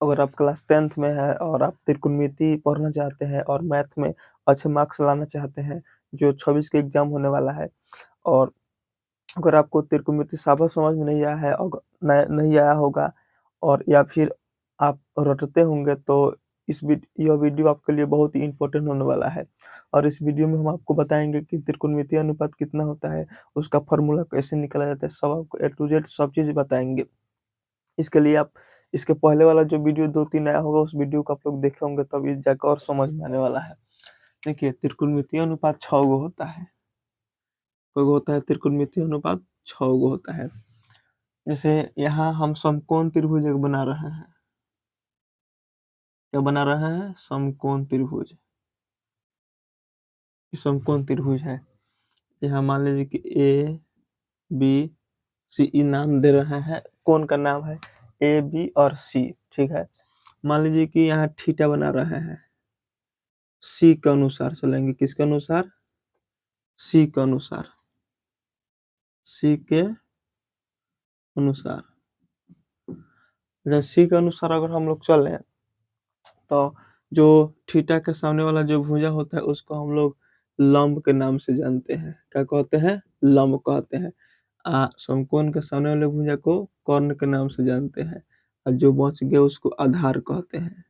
अगर आप class 10th में हैं और आप त्रिकोणमिति पढ़ना चाहते हैं और मैथ में अच्छे मार्क्स लाना चाहते हैं, जो 26 के एग्ज़ाम होने वाला है, और अगर आपको त्रिकोणमिति साफा समझ में नहीं आया है, नहीं आया होगा, और या फिर आप रटते होंगे, तो यह वीडियो आपके लिए बहुत ही इम्पोर्टेंट होने वाला है। और इस वीडियो में हम आपको बताएँगे कि त्रिकोणमितीय अनुपात कितना होता है, उसका फ़ॉर्मूला कैसे निकाला जाता है, सब आपको ए टू ज़ेड सब चीज़ बताएँगे। इसके लिए आप इसके पहले वाला जो वीडियो 2-3 आया होगा, उस वीडियो को आप लोग देखे होंगे, तब ये जाकर और समझ में आने वाला है। देखिए, त्रिकोणमितीय अनुपात 6 गो होता है। कोई होता है त्रिकोणमितीय अनुपात 6 गो होता है। जैसे यहाँ हम समकोण त्रिभुज एक बना रहे हैं। क्या बना रहे हैं? समकोण त्रिभुज। ये समकोण त्रिभुज है। यहाँ मान लीजिए कि ए, बी, सी, ई नाम दे रहे हैं। कोण का नाम है ए, बी और सी, ठीक है। मान लीजिए कि यहाँ थीटा बना रहे हैं। सी के अनुसार चलेंगे। किसके अनुसार? सी के अनुसार। सी के अनुसार। सी के अनुसार अगर हम लोग चलें, तो जो थीटा के सामने वाला जो भुजा होता है, उसको हम लोग लंब के नाम से जानते हैं। क्या कहते हैं? लंब कहते हैं। समकोण के सामने वाले भुजा को कर्ण के नाम से जानते हैं, और जो बच गया उसको आधार कहते हैं।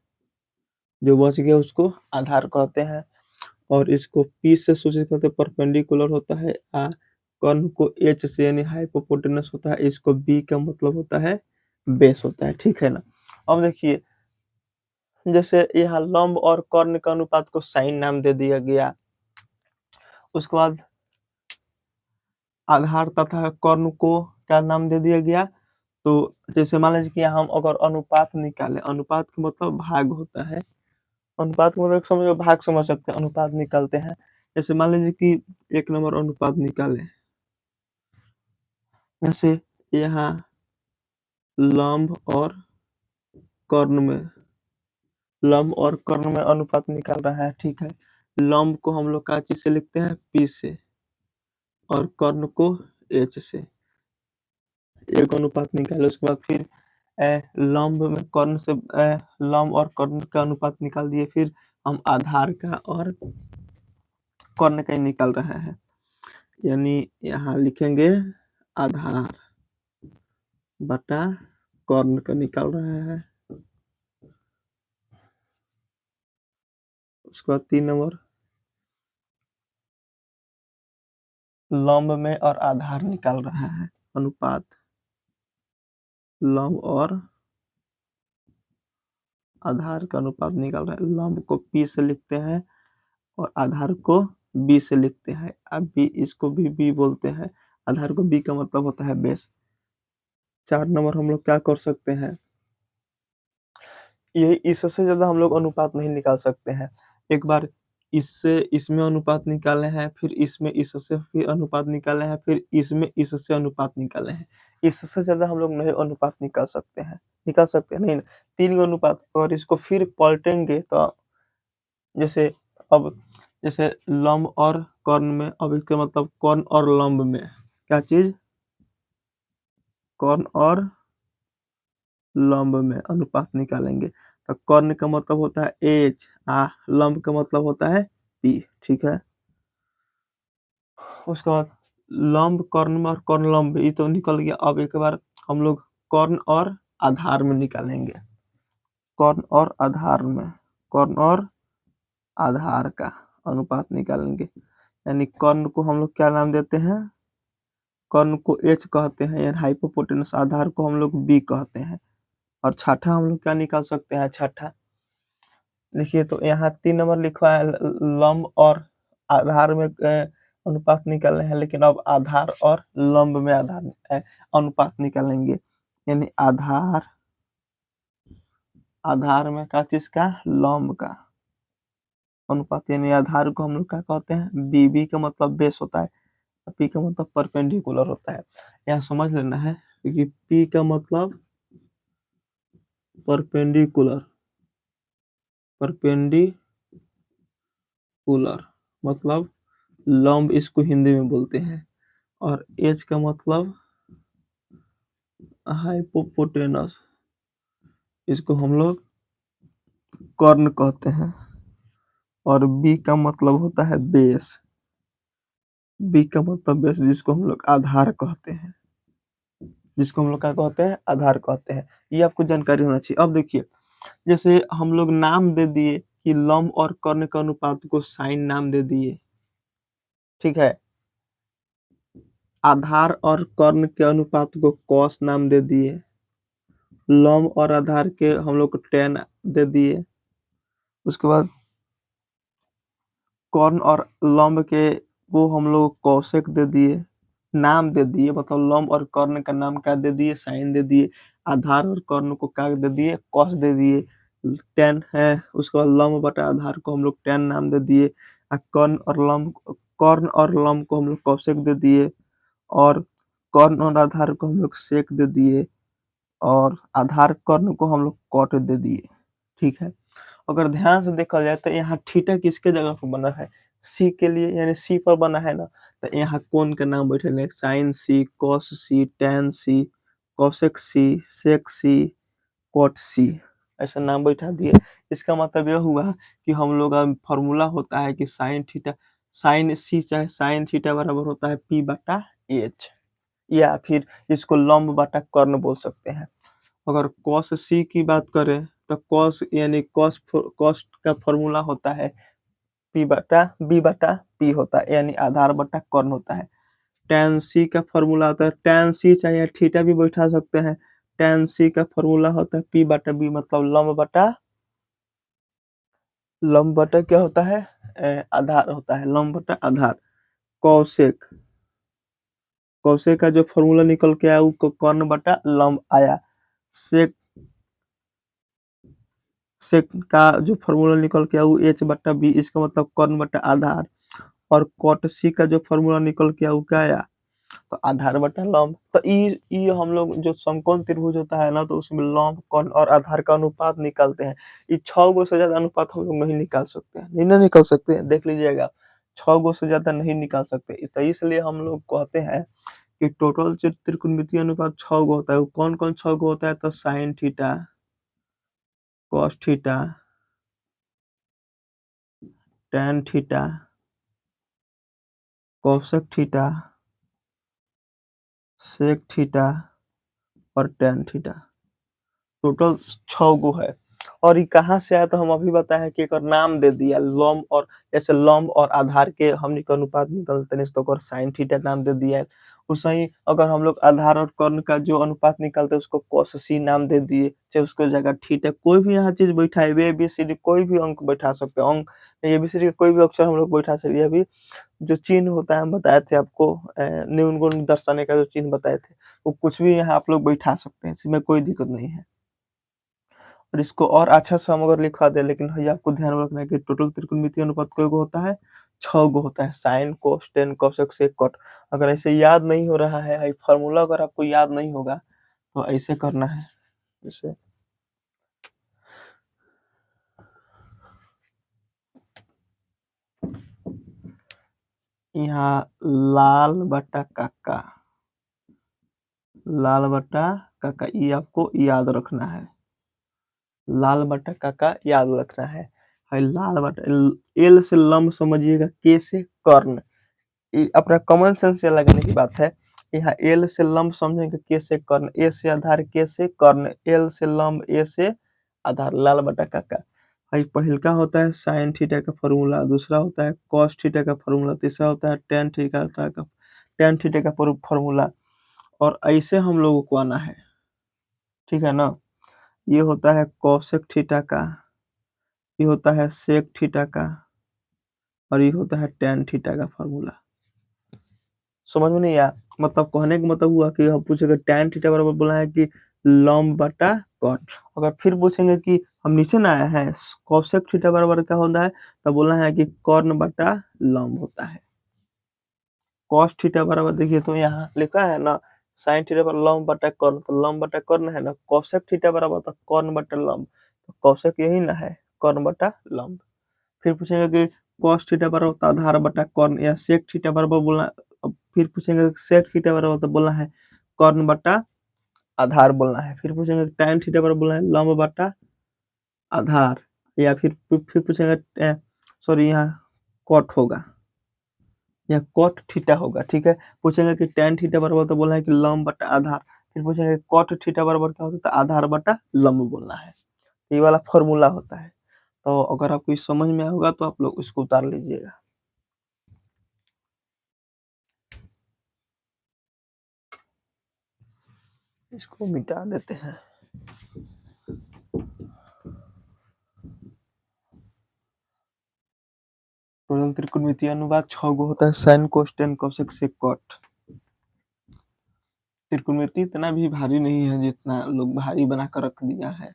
जो बच गया उसको आधार कहते हैं। और इसको पी से सूचित करते हैं, परपेंडिकुलर होता है। कर्ण को एच से यानी हाइपोटेन्यूस होता है। इसको बी का मतलब होता है बेस होता है, ठीक है ना। अब देखिए, जैसे यहाँ लंब और कर्ण का अनुपात को साइन नाम दे दिया गया। उसके बाद आधार तथा कर्ण को क्या नाम दे दिया गया? तो जैसे मान लीजिए कि हम अगर अनुपात निकालें, अनुपात का मतलब भाग होता है। अनुपात का मतलब समझो, भाग समझ सकते हैं। अनुपात निकालते हैं, जैसे मान लीजिए कि 1 नंबर अनुपात निकालें। जैसे यहाँ लंब और कर्ण में अनुपात निकाल रहा है, ठीक है। लंब को हम लोग क्या चीज से लिखते हैं? पी से, और कर्ण को एच से। एक अनुपात निकाले, उसके बाद फिर लंब में कर्ण से लंब और कर्ण का अनुपात निकाल दिए। फिर हम आधार का और कर्ण का ही निकाल रहे हैं, यानी यहाँ लिखेंगे आधार बटा कर्ण का निकाल रहे हैं। उसके बाद 3 नंबर लंब में और आधार निकाल रहा है। अनुपात लंब और आधार का अनुपात निकाल रहा है। लंब को पी से लिखते हैं और आधार को बी से लिखते हैं। अब बी, इसको भी बी बोलते हैं। आधार को बी का मतलब होता है बेस। 4 नंबर हम लोग क्या कर सकते हैं? ये इससे ज्यादा हम लोग अनुपात नहीं निकाल सकते हैं। एक बार इससे इसमें अनुपात निकाले हैं, फिर इसमें इससे फिर अनुपात निकाले हैं, फिर इसमें इससे अनुपात निकाले हैं। इससे ज्यादा हम लोग नहीं अनुपात निकाल सकते हैं। निकाल सकते हैं नहीं ना? 3 गो अनुपात, और इसको फिर पलटेंगे तो जैसे अब जैसे लंब और कर्ण में, अब इसका मतलब कर्ण और लंब में क्या चीज? कर्ण और लंब में अनुपात निकालेंगे, तो कर्ण का मतलब होता है एच, लंब का मतलब होता है पी, ठीक है। उसके बाद लंब कर्ण में और कर्ण लंब, ये तो निकल गया। अब एक बार हम लोग कर्ण और आधार में निकालेंगे। कर्ण और आधार में, कर्ण और आधार का अनुपात निकालेंगे, यानी कर्ण को हम लोग क्या नाम देते हैं? कर्ण को एच कहते हैं, यानी हाइपोटेन्यूस। आधार को हम लोग बी कहते हैं। और छठा हम लोग क्या निकाल सकते हैं? छठा देखिए, तो यहाँ 3 नंबर लिखा है लंब और आधार में अनुपात निकालने हैं, लेकिन अब आधार और लंब में अनुपात निकालेंगे, यानी आधार में क्या चीज का? लंब का अनुपात, यानी आधार को हम लोग क्या कहते हैं? बी। बी का मतलब बेस होता है, पी का मतलब परपेंडिकुलर होता है। यहाँ समझ लेना है कि पी का मतलब परपेंडिकुलर, परपेंडिकुलर मतलब लंब, इसको हिंदी में बोलते हैं। और एच का मतलब हाइपोटेनस, इसको हम लोग कर्ण कहते हैं। और बी का मतलब होता है बेस। बी का मतलब बेस, जिसको हम लोग आधार कहते हैं। जिसको हम लोग क्या कहते हैं? आधार कहते हैं। ये आपको जानकारी होना चाहिए। अब देखिए, जैसे हम लोग नाम दे दिए कि लंब और कर्ण के अनुपात को साइन नाम दे दिए, ठीक है। आधार और कर्ण के अनुपात को कॉस नाम दे दिए। लंब और आधार के हम लोग को टेन दे दिए। उसके बाद कर्ण और लंब के वो हम लोग कौशिक दे दिए, नाम दे दिए। मतलब लंब और कर्ण का नाम क्या दे दिए? साइन दे दिए। आधार और कर्ण को क्या दे दिए? कॉस दे दिए। टेन है, उसके बाद लंब बटा आधार को हम लोग टेन नाम दे दिए। कर्ण और लंब को हम लोग कौशिक दे दिए। और कर्ण और आधार को हम लोग सेक दे दिए। और आधार कर्ण को हम लोग कॉट दे दिए, ठीक है। अगर ध्यान से देखा जाए तो यहाँ थीटा किसके जगह पर बना है? सी के लिए, यानी सी पर बना है ना। तो यहाँ कौन का नाम बैठे? साइन सी, कॉस सी, टेन सी, कॉसेक सी, सेक सी, कॉट सी, ऐसा नाम बैठा दिए। इसका मतलब यह हुआ कि हम लोग का फॉर्मूला होता है कि साइन थीटा, साइन सी चाहे साइन थीटा बराबर होता है पी बटा एच, या फिर इसको लंब बटा कर्ण बोल सकते हैं। अगर कॉस सी की बात करें तो कॉस यानी कॉस का फॉर्मूला होता है पी बटा बी बटा पी होता है, यानी आधार बटा कर्ण होता है। टेन सी का फॉर्मूला होता है, टेन सी चाहे थीटा भी बैठा सकते हैं। टेन सी का फॉर्मूला होता है पी बटा बी, मतलब लंब बटा क्या होता है? आधार होता है, लंब बटा आधार। कौशिक, कौशिक का जो फॉर्मूला निकल के आया वो कर्ण बटा लंब आया। सेक, सेक का जो फॉर्मूला निकल के आया वो एच बटा बी, इसका मतलब कर्ण बटा आधार। और कॉट सी का जो फॉर्मूला निकल के आया वो क्या आया? तो आधार बटा लंब। तो ये हम लोग जो समकोण त्रिभुज होता है ना, तो उसमें लंब कर्ण और आधार का अनुपात निकालते हैं। ये 6 गो से ज्यादा अनुपात हम लोग नहीं निकाल सकते हैं, नहीं ना निकाल सकते हैं, देख लीजिएगा। 6 गो से ज्यादा नहीं निकाल सकते, तो इसलिए हम लोग कहते हैं कि टोटल जो त्रिकोणमितीय अनुपात 6 गो होता है। वो कौन कौन 6 गो होता है? तो sine theta, cos theta, tan theta, cosec theta, sec theta और टेन थीटा, टोटल 6 गो है। और ये कहाँ से आया? तो हम अभी बताए कि एक नाम दे दिया लंब, और जैसे लंब और आधार के हमने का अनुपात निकलते हैं तो साइन थीटा नाम दे दिया है। उसे ही अगर हम लोग आधार और कर्ण का जो अनुपात निकलते हैं उसको कॉस सी नाम दे दिए, चाहे उसको जगह थीटा कोई भी यहाँ चीज बैठाए, ए बी सी डी कोई भी अंक बैठा सकते हैं। अंक ए बी सी डी कोई भी अक्षर हम लोग बैठा सकते हैं। अभी जो चिन्ह होता है हम बताए थे आपको, न्यून गुण दर्शाने का जो चिन्ह बताए थे, वो कुछ भी यहाँ आप लोग बैठा सकते हैं, इसमें कोई दिक्कत नहीं है। और इसको और अच्छा से हम अगर लिखवा दे, लेकिन भैया आपको ध्यान रखना है कि टोटल त्रिकोणमितीय अनुपात कई गो होता है? 6 गो होता है। Sine, cos, tan, cosec, sec, cot. अगर ऐसे याद नहीं हो रहा है फॉर्मूला, अगर आपको याद नहीं होगा तो ऐसे करना है। जैसे यहाँ लाल बटा काका, लाल बटा काका, ये आपको याद रखना है। लाल बटा काका याद रखना है लाल बटा एल से लंब समझिएगा, के से कर्ण। अपना कॉमन सेंस से लगाने की बात है। यहाँ एल से लंब समझेंगे, के से कर्ण, ए से आधार, के से कर्ण, एल से लंब, ए से आधार, लाल बटा काका। भाई पहल का होता है साइन थीटा का फॉर्मूला, दूसरा होता है कॉस थीटा का फॉर्मूला, तीसरा होता है टेन थीटा का फॉर्मूला। और ऐसे हम लोगों को आना है, ठीक है ना। ये होता है कॉसेक थीटा का, ये होता है सेक थीटा का, और ये होता है टेन थीटा का फॉर्मूला। समझ में नहीं आया? मतलब कहने का मतलब हुआ कि हम पूछेंगे tan थीटा बराबर बोला है कि लंब बटा कॉट। अगर फिर पूछेंगे कि हम नीचे ना आए हैं कोसेक थीटा बराबर क्या होता है, तो बोला है कि कर्ण बटा लंब होता है। कॉस थीटा बराबर देखिए तो यहाँ लिखा है ना, साइन थीटा बराबर लंब बटा कर्ण, तो लंब बटा कर्ण है ना। कोसेक थीटा बराबर तो कर्ण बटा लंब, तो कोसेक यही ना है, कर्ण बटा लंब। फिर पूछेंगे कि कॉस थीटा बराबर होता है आधार बटा कर्ण, या सेक थीटा बराबर बोलना। अब फिर पूछेंगे सेक थीटा बराबर तो बोलना है कर्ण बटा आधार बोलना है। फिर पूछेंगे tan थीटा बराबर बोलना है लंब बटा आधार, या फिर पूछेंगे सॉरी यहाँ कॉट होगा या कॉट थीटा होगा, ठीक है। पूछेंगे कि tan थीटा बराबर तो बोलना है कि लंब बटा आधार, फिर पूछेंगे कॉट थीटा बराबर क्या होता है, तो आधार बटा लंब बोलना है। ये वाला फॉर्मूला होता है। तो अगर आपको इस समझ में होगा तो आप लोग इसको उतार लीजिएगा। इसको मिटा देते हैं। टोटल त्रिकोणमितीय अनुपात 6 गो होता है, sine cos tan cosec sec cot. त्रिकोणमिति इतना भी भारी नहीं है जितना लोग भारी बनाकर रख दिया है,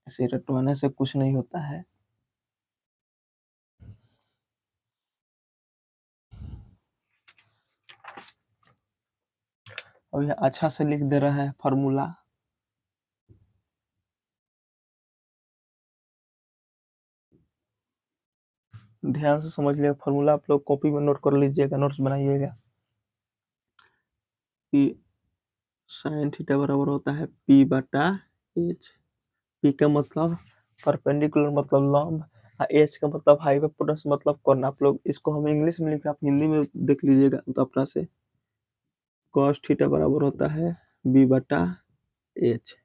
ऐसे रटवाने से कुछ नहीं होता है। अब यह अच्छा से लिख दे रहा है फॉर्मूला। ध्यान से समझ लिया फॉर्मूला, आप लोग कॉपी में नोट कर लीजिएगा, नोट्स बनाइएगा कि साइन थीटा बराबर होता है पी बटा एच। पी का मतलब परपेंडिकुलर मतलब लंब, एच का मतलब हाइपोटेनस मतलब कोण। आप लोग इसको हम इंग्लिश में लिख रहे हैं, आप हिंदी में देख लीजिएगा तो अपना से। कॉस थीटा बराबर होता है बी बटा एच।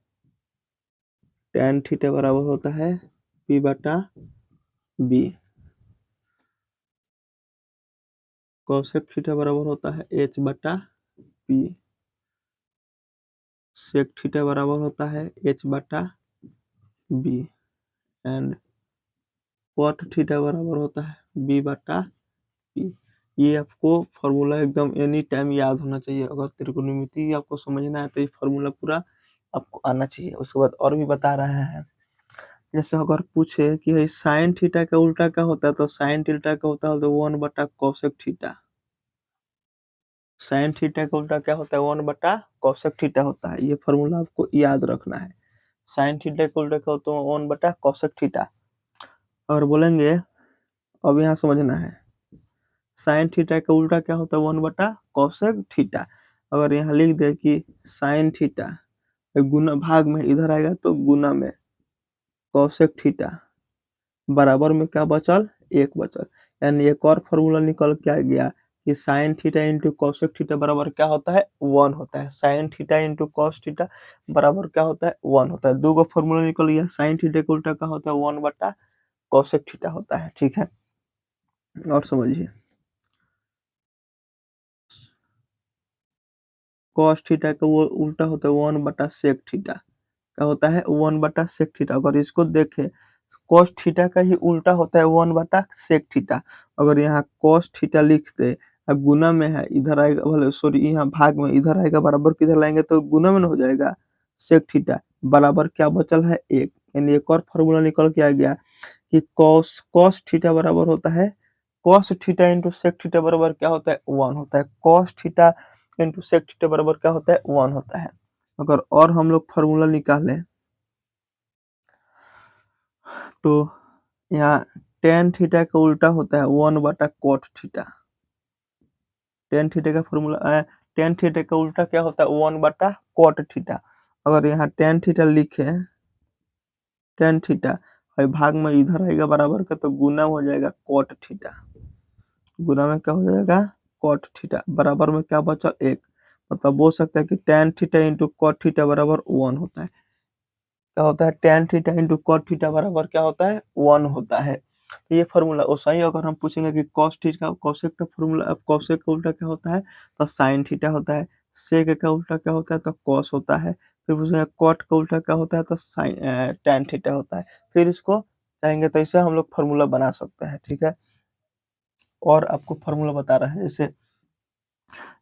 टैन थीटा बराबर होता है पी बटा बी। कॉसेक थीटा बराबर होता है एच बटा पी। सेक थीटा बराबर होता है एच बटा बी। एंड कॉट थीटा बराबर होता है बी बटा पी। ये आपको फॉर्मूला एकदम एनी टाइम याद होना चाहिए। अगर त्रिकोणमिति आपको समझना है तो ये फॉर्मूला पूरा आपको आना चाहिए। उसके बाद और भी बता रहे हैं, जैसे अगर पूछे कि साइन थीटा का उल्टा क्या होता है, तो साइन थीटा का होता है तो 1 बटा कोसेक थीटा। साइन थीटा का उल्टा क्या होता है, 1 बटा कोसेक थीटा होता है। ये फॉर्मूला आपको याद रखना है। साइन थीटा का उल्टा क्या होता है, 1 बटा कोसेक थीटा। और बोलेंगे अब यहाँ समझना है, साइन थीटा का उल्टा क्या होता है, 1 बटा कोसेक थीटा। अगर यहाँ लिख दे कि साइन थीटा गुना भाग में इधर आएगा तो गुना में कोसेक थीटा बराबर में क्या बचल, 1 बचल। यानी एक और फॉर्मूला निकल के आ गया कि sine theta into cosec theta बराबर क्या होता है, 1 होता है। Sine theta into cos theta बराबर क्या होता है, 1 होता है। दो गो फॉर्मूला निकल गया। साइन थीटा का उल्टा क्या होता है, 1 बटा कोसेक थीटा होता है, ठीक है। और समझिए, कॉस थीटा का वो उल्टा होता है 1 बटा सेक थीटा। क्या होता है, 1 बटा सेक थीटा। अगर इसको देखें, कॉस थीटा का ही उल्टा होता है 1 बटा सेक थीटा। अगर यहाँ कॉस थीटा लिख दे, अब गुना में है इधर आएगा, भले सॉरी यहाँ भाग में इधर आएगा, बराबर किधर लाएंगे तो गुना में हो जाएगा सेक थीटा बराबर क्या बचल है, 1। यानी एक और फॉर्मूला निकल के आ गया कि कॉस कॉस थीटा बराबर होता है cos theta into sec theta बराबर क्या होता है, 1 होता है। Cos theta into sec theta बराबर क्या होता है, 1 होता है। अगर और हम लोग फॉर्मूला निकालें तो यहाँ टेन थीटा का उल्टा होता है 1 बटा कॉट थीटा। टेन थीटा का फॉर्मूला, टेन थीटा का उल्टा क्या होता है, 1 बटा कॉट थीटा। अगर यहाँ टेन थीटा लिखे, टेन थीटा और भाग में इधर आएगा बराबर का तो गुना हो जाएगा कॉट थीटा। गुना में क्या हो जाएगा, कॉट थीटा बराबर में क्या बचा, 1। मतलब बोल सकता है कि tan theta into cot theta बराबर 1 होता है। क्या होता है, tan theta into cot theta बराबर क्या होता है, 1 होता है। तो ये फॉर्मूला और सही। अगर हम पूछेंगे कि कॉस थीटा कॉसेक का फॉर्मूला, कॉसेक का उल्टा क्या होता है, तो साइन थीटा होता है। सेक का उल्टा क्या होता है, तो कॉस होता है। फिर पूछेंगे कॉट का उल्टा क्या होता है, तो साइन टेन थीटा होता है। फिर इसको चाहेंगे तो इससे हम लोग फॉर्मूला बना सकते हैं, ठीक है। और आपको फॉर्मूला बता रहे हैं, जैसे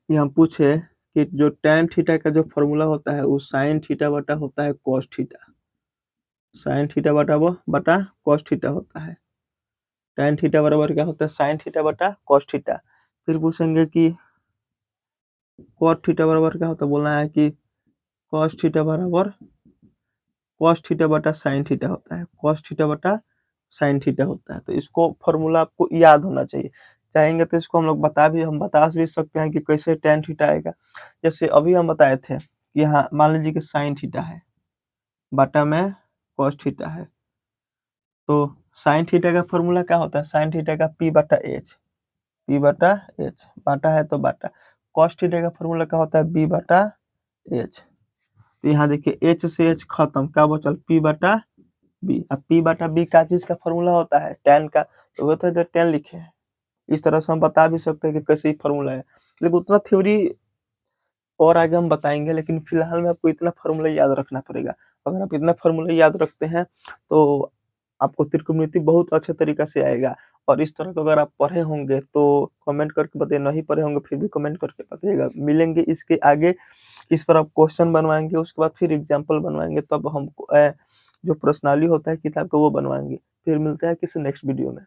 यहाँ पूछे कि जो टेन थीटा का जो फॉर्मूला होता है वो साइन थीटा बटा होता है कॉस थीटा। साइन थीटा बटा वो बटा कॉस थीटा होता है। टेन थीटा बराबर क्या होता है, साइन थीटा बटा कॉस थीटा। फिर पूछेंगे कि कॉट थीटा बराबर क्या होता है, बोलना है कि कॉस थीटा बराबर कॉस थीटा बटा साइन थीटा होता है। कॉस थीटा बटा साइन थीटा होता है। तो इसको फॉर्मूला आपको याद होना चाहिए। चाहेंगे तो इसको हम लोग हम बता भी सकते हैं कि कैसे टेन थीटा आएगा। जैसे अभी हम बताए थे यहाँ मान लीजिए कि साइन थीटा है, बटा में कॉस थीटा है। तो साइन थीटा का फॉर्मूला क्या होता है? साइन थीटा का पी बटा एच, पी बटा एच, बाटा है तो बाटा। कॉस थीटा का फॉर्मूला क्या होता है? बी बटा एच। तो यहाँ देखिए एच से एच खत्म, क्या बचल? पी बटा बी। अब पी बटा बी का चीज का फॉर्मूला होता है tan का, तो वो तो tan लिखे हैं। इस तरह से हम बता भी सकते हैं कि कैसे ही फॉर्मूला है, लेकिन उतना थ्योरी और आगे हम बताएंगे, लेकिन फिलहाल में आपको इतना फॉर्मूला याद रखना पड़ेगा। अगर आप इतना फॉर्मूला याद रखते हैं तो आपको त्रिकोणमिति बहुत अच्छे तरीके से आएगा। और इस तरह का अगर आप पढ़े होंगे तो कमेंट करके बताइए, नहीं पढ़े होंगे फिर भी कमेंट करके बताइएगा। मिलेंगे इसके आगे, इस पर आप क्वेश्चन बनवाएंगे, उसके बाद फिर एग्जाम्पल बनवाएंगे, तब हम जो प्रश्नावली होता है किताब का वो बनवाएंगे। फिर मिलते हैं किसी नेक्स्ट वीडियो में।